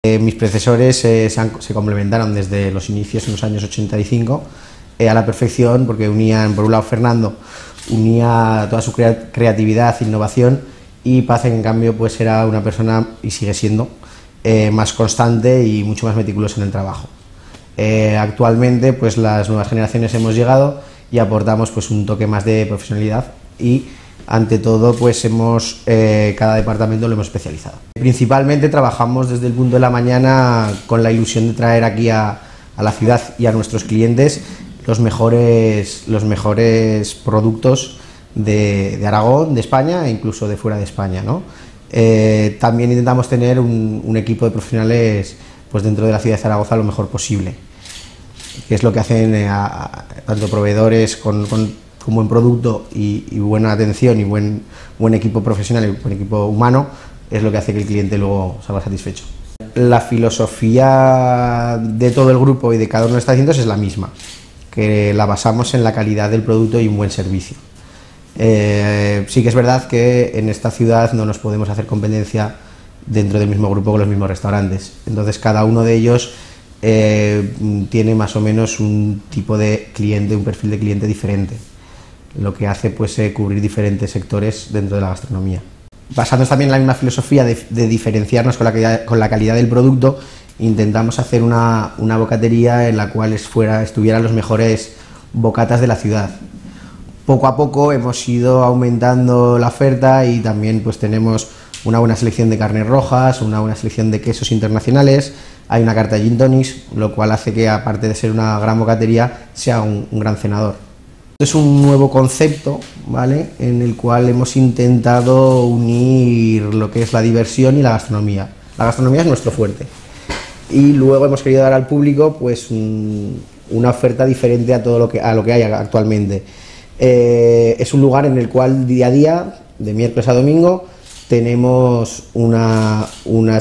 Mis predecesores se complementaron desde los inicios en los años 85 a la perfección, porque unían, por un lado Fernando unía toda su creatividad, innovación, y Paz en cambio pues era una persona, y sigue siendo, más constante y mucho más meticulosa en el trabajo. Actualmente pues las nuevas generaciones hemos llegado y aportamos pues un toque más de profesionalidad y ante todo pues cada departamento lo hemos especializado. Principalmente trabajamos desde el punto de la mañana con la ilusión de traer aquí a la ciudad y a nuestros clientes los mejores productos de Aragón, de España e incluso de fuera de España, ¿no? También intentamos tener un equipo de profesionales pues dentro de la ciudad de Zaragoza lo mejor posible, que es lo que hacen tanto proveedores con buen producto y buena atención y buen equipo profesional y buen equipo humano, es lo que hace que el cliente luego salga satisfecho. La filosofía de todo el grupo y de cada uno de los establecimientos es la misma, que la basamos en la calidad del producto y un buen servicio. Sí que es verdad que en esta ciudad no nos podemos hacer competencia dentro del mismo grupo con los mismos restaurantes, entonces cada uno de ellos tiene más o menos un tipo de cliente, un perfil de cliente diferente, lo que hace pues cubrir diferentes sectores dentro de la gastronomía. Basándonos también en la misma filosofía de diferenciarnos con la calidad del producto, intentamos hacer una bocatería en la cual estuvieran los mejores bocatas de la ciudad. Poco a poco hemos ido aumentando la oferta y también pues tenemos una buena selección de carnes rojas, una buena selección de quesos internacionales, hay una carta de gin tonics, lo cual hace que aparte de ser una gran bocatería sea un gran cenador. Es un nuevo concepto, ¿vale?, en el cual hemos intentado unir lo que es la diversión y la gastronomía. La gastronomía es nuestro fuerte y luego hemos querido dar al público pues una oferta diferente a lo que hay actualmente. Es un lugar en el cual día a día, de miércoles a domingo, tenemos una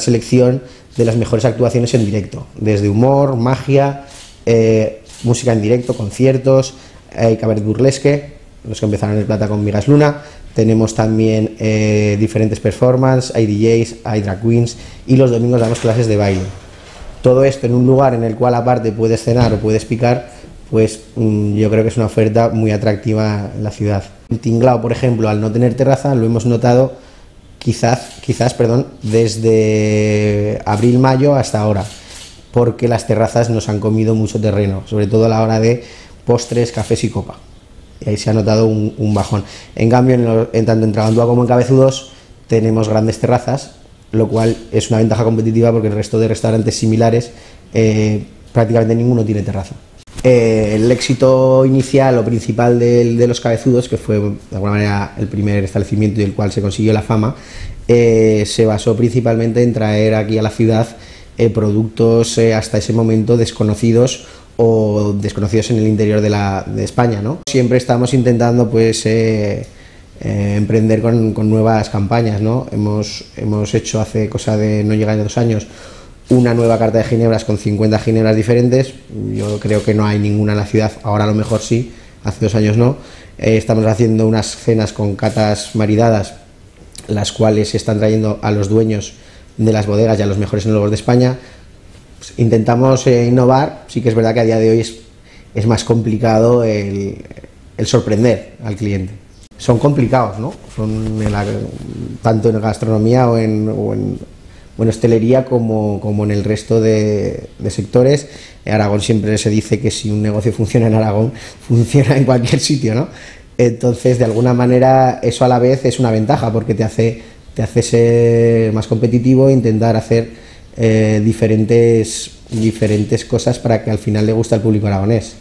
selección de las mejores actuaciones en directo, desde humor, magia, música en directo, conciertos, hay cabaret burlesque, los que empezaron en El Plata con Migas Luna, tenemos también diferentes performances, hay DJs, hay drag queens y los domingos damos clases de baile. Todo esto en un lugar en el cual aparte puedes cenar o puedes picar, pues yo creo que es una oferta muy atractiva en la ciudad. El Tinglao, por ejemplo, al no tener terraza, lo hemos notado quizás desde abril-mayo hasta ahora, porque las terrazas nos han comido mucho terreno, sobre todo a la hora de postres, cafés y copa. Y ahí se ha notado un bajón. En cambio, tanto en Tragandúa como en Cabezudos tenemos grandes terrazas, lo cual es una ventaja competitiva porque el resto de restaurantes similares prácticamente ninguno tiene terraza. El éxito inicial o principal de los Cabezudos, que fue de alguna manera el primer establecimiento y el cual se consiguió la fama, se basó principalmente en traer aquí a la ciudad productos hasta ese momento desconocidos o desconocidos en el interior de España, ¿no? Siempre estamos intentando pues emprender con nuevas campañas, ¿no? Hemos hecho hace cosa de no llegar a 2 años una nueva carta de ginebras con 50 ginebras diferentes. Yo creo que no hay ninguna en la ciudad, ahora a lo mejor sí, hace 2 años no. Estamos haciendo unas cenas con catas maridadas, las cuales se están trayendo a los dueños de las bodegas y a los mejores enólogos de España. Pues intentamos innovar. Sí que es verdad que a día de hoy es más complicado el sorprender al cliente. Son complicados, ¿no? Tanto en gastronomía o en hostelería como en el resto de sectores. En Aragón siempre se dice que si un negocio funciona en Aragón, funciona en cualquier sitio, ¿no? Entonces, de alguna manera, eso a la vez es una ventaja porque te hace ser más competitivo e intentar hacer diferentes cosas para que al final le guste al público aragonés.